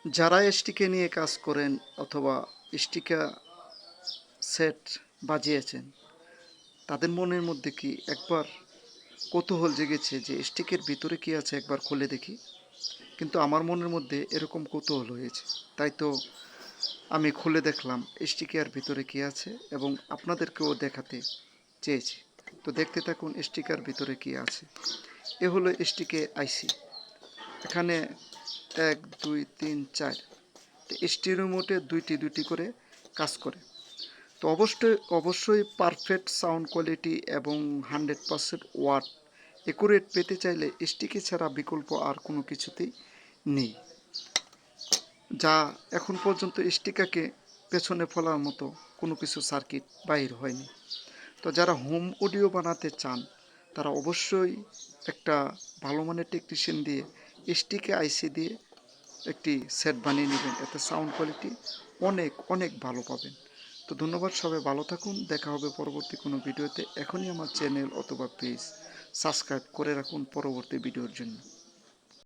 যারা এসটিকে নিয়ে কাজ করেন অথবা স্টিকা সেট বাজিয়েছেন, তাদের মনের মধ্যে কি একবার কৌতূহল জেগেছে যে স্টিকের ভিতরে কি আছে একবার খুলে দেখি? কিন্তু আমার মনের মধ্যে এরকম কৌতূহল হয়েছে, তাই তো আমি খুলে দেখলাম স্টিকের ভিতরে কি আছে এবং আপনাদেরকেও দেখাতে চেয়েছি। তো দেখতে থাকুন স্টিকার ভিতরে কি আছে। এ হলো স্টিকে আইসি। এখানে 1 2 3 4 স্টিল রিমোটে দুইটি দুইটি করে কাজ করে। তো অবশ্যই পারফেক্ট সাউন্ড কোয়ালিটি এবং 100% ওয়াট একুরেট পেতে চাইলে স্টিকি ছাড়া বিকল্প আর কোনো কিছুতেই নেই, যা এখন পর্যন্ত স্টিকাকে পেছনে ফেলার মতো কোনো কিছু সার্কিট বাইর হয়নি। তো যারা হোম অডিও বানাতে চান তারা অবশ্যই একটা ভালো মানের টেকনিশিয়ান দিয়ে স্টিকে আইসি দিয়ে একটি সেট বানিয়ে নেবেন, এতে সাউন্ড কোয়ালিটি অনেক অনেক ভালো পাবেন। তো ধন্যবাদ, সবাই ভালো থাকুন, দেখা হবে পরবর্তী কোনো ভিডিওতে। এখনই আমার চ্যানেল অথবা পেজ সাবস্ক্রাইব করে রাখুন পরবর্তী ভিডিওর জন্য।